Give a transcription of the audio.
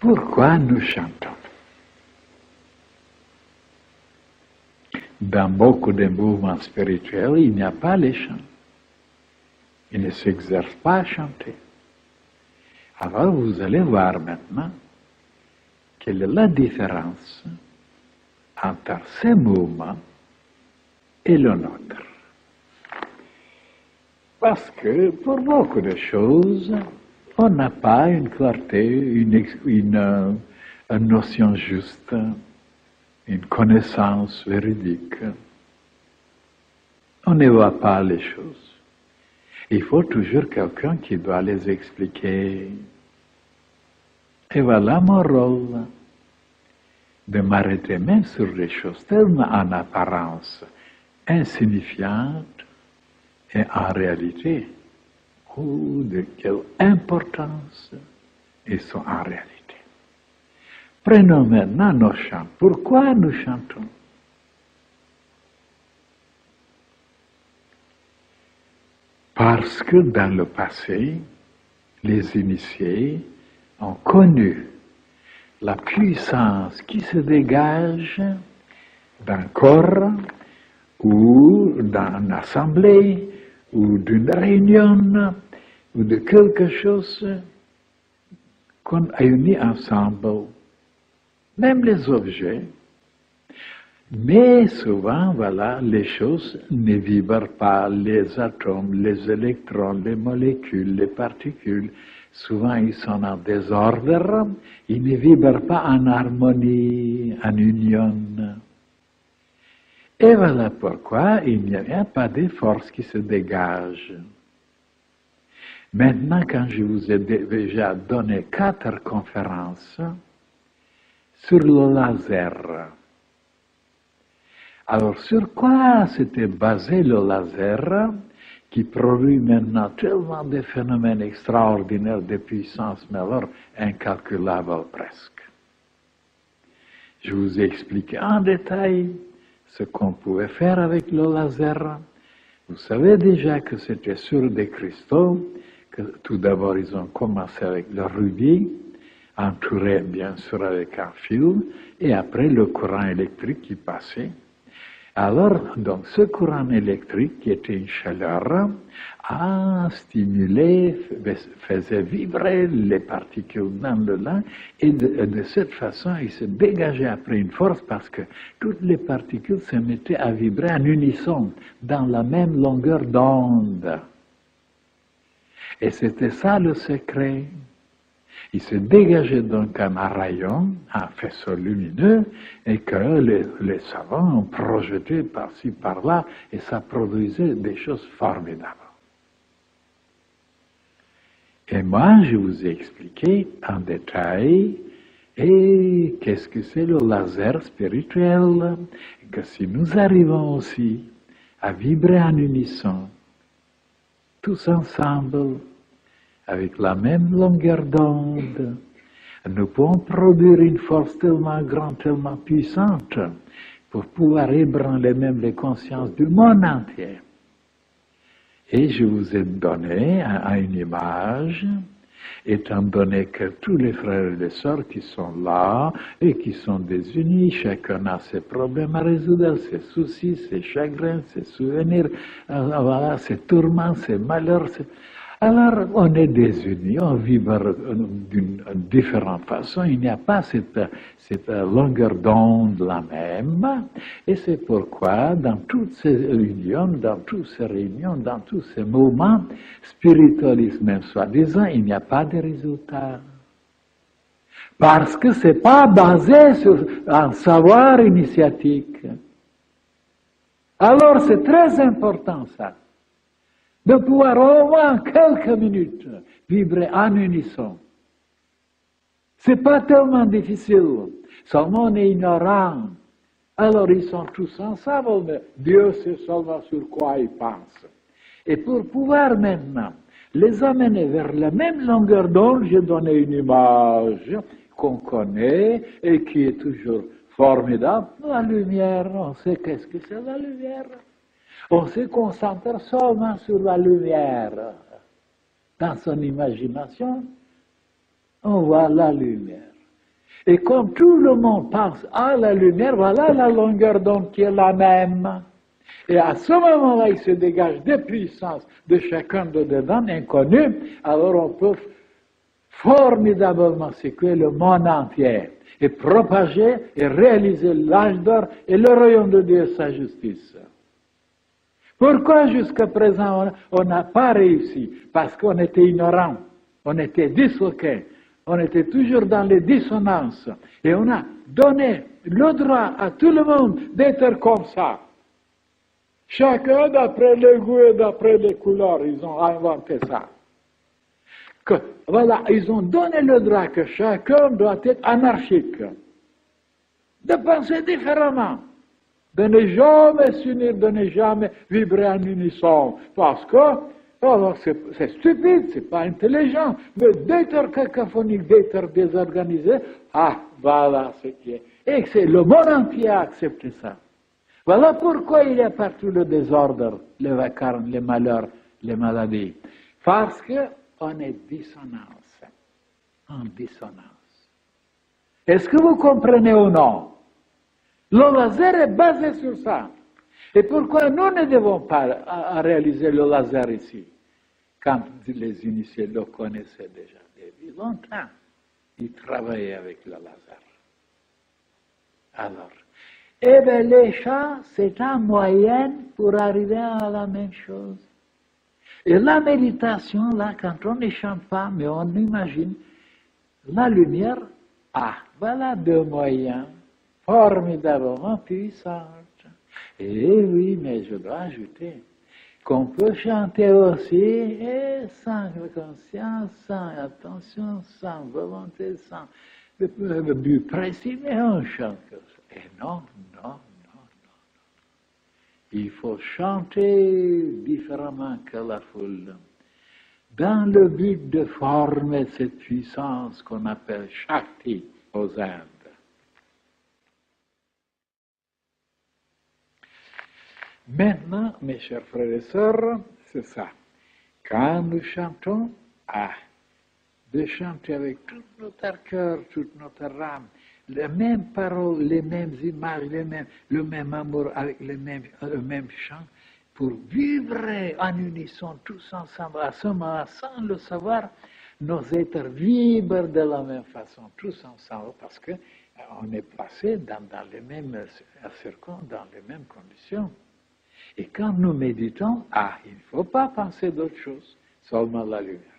Pourquoi nous chantons? Dans beaucoup de mouvements spirituels, il n'y a pas les chants. Ils ne s'exercent pas à chanter. Alors vous allez voir maintenant quelle est la différence entre ces mouvements et le nôtre. Parce que pour beaucoup de choses, on n'a pas une clarté, une notion juste, une connaissance véridique. On ne voit pas les choses. Il faut toujours quelqu'un qui doit les expliquer. Et voilà mon rôle, de m'arrêter même sur des choses tellement en apparence insignifiantes et en réalité, de quelle importance ils sont en réalité. Prenons maintenant nos chants. Pourquoi nous chantons? Parce que dans le passé, les initiés ont connu la puissance qui se dégage d'un corps ou d'une assemblée ou d'une réunion ou de quelque chose qu'on a uni ensemble, même les objets. Mais souvent, voilà, les choses ne vibrent pas, les atomes, les électrons, les molécules, les particules. Souvent, ils sont en désordre, ils ne vibrent pas en harmonie, en union. Et voilà pourquoi il n'y a pas de force qui se dégage. Maintenant, quand je vous ai déjà donné 4 conférences sur le laser, alors sur quoi s'était basé le laser qui produit maintenant tellement de phénomènes extraordinaires de puissance, mais alors incalculables presque? Je vous ai expliqué en détail ce qu'on pouvait faire avec le laser. Vous savez déjà que c'était sur des cristaux, que tout d'abord ils ont commencé avec le rubis, entouré bien sûr avec un fil, et après le courant électrique qui passait. Alors, donc, ce courant électrique, qui était une chaleur, a stimulé, faisait vibrer les particules dans le lin, et de cette façon, il se dégageait après une force parce que toutes les particules se mettaient à vibrer en unisson, dans la même longueur d'onde. Et c'était ça le secret. Il se dégageait donc un rayon, un faisceau lumineux, et que les savants ont projeté par-ci, par-là, et ça produisait des choses formidables. Et moi, je vous ai expliqué en détail, et qu'est-ce que c'est le laser spirituel, et que si nous arrivons aussi à vibrer en unisson, tous ensemble, avec la même longueur d'onde, nous pouvons produire une force tellement grande, tellement puissante, pour pouvoir ébranler même les consciences du monde entier. Et je vous ai donné une image, étant donné que tous les frères et les sœurs qui sont là et qui sont désunis, chacun a ses problèmes à résoudre, ses soucis, ses chagrins, ses souvenirs, voilà, ses tourments, ses malheurs. Alors, on est désunis, on vibre d'une différente façon, il n'y a pas cette longueur d'onde la même, et c'est pourquoi dans toutes ces unions, dans toutes ces réunions, dans tous ces moments, spiritualisme même soi-disant, il n'y a pas de résultat. Parce que ce n'est pas basé sur un savoir initiatique. Alors c'est très important ça, de pouvoir au moins quelques minutes vibrer en unisson. C'est pas tellement difficile, seulement on est ignorant. Alors ils sont tous ensemble, mais Dieu sait seulement sur quoi ils pensent. Et pour pouvoir maintenant les amener vers la même longueur d'onde, j'ai donné une image qu'on connaît et qui est toujours formidable. La lumière, on sait qu'est-ce que c'est la lumière. On se concentre seulement sur la lumière. Dans son imagination, on voit la lumière. Et comme tout le monde pense à la lumière, voilà la longueur d'onde qui est la même. Et à ce moment-là, il se dégage des puissances de chacun de dedans, inconnues, alors on peut formidablement secouer le monde entier et propager et réaliser l'âge d'or et le royaume de Dieu et sa justice. Pourquoi jusqu'à présent on n'a pas réussi? Parce qu'on était ignorant, on était disloqué, on était toujours dans les dissonances et on a donné le droit à tout le monde d'être comme ça. Chacun d'après le goût et d'après les couleurs, ils ont inventé ça. Voilà, ils ont donné le droit que chacun doit être anarchique, de penser différemment, de ne jamais s'unir, de ne jamais vibrer en unisson, parce que c'est stupide, c'est pas intelligent, mais d'être cacophonique, d'être désorganisé, voilà ce qui est. Et c'est le monde entier a accepté ça. Voilà pourquoi il y a partout le désordre, le vacarme, les malheurs, les maladies. Parce qu'on est en dissonance. Est-ce que vous comprenez ou non? Le laser est basé sur ça. Et pourquoi nous ne devons pas réaliser le laser ici? Quand les initiés le connaissaient déjà depuis longtemps, ils travaillaient avec le laser. Alors, eh bien, les chants, c'est un moyen pour arriver à la même chose. Et la méditation, là, quand on ne chante pas, mais on imagine la lumière, voilà deux moyens formidablement puissants. Et oui, mais je dois ajouter qu'on peut chanter aussi sans conscience, sans attention, sans volonté, sans but précis, mais on chante comme ça. Et non. Il faut chanter différemment que la foule, dans le but de former cette puissance qu'on appelle Shakti aux Indes. Maintenant, mes chers frères et sœurs, c'est ça. Quand nous chantons, de chanter avec tout notre cœur, toute notre âme, les mêmes paroles, les mêmes images, le même amour avec le même chant, pour vivre en unisson tous ensemble. À ce moment-là, sans le savoir, nos êtres vibrent de la même façon, tous ensemble, parce qu'on est placé dans les mêmes circons, dans les mêmes conditions. Et quand nous méditons, il ne faut pas penser d'autre chose, seulement la lumière.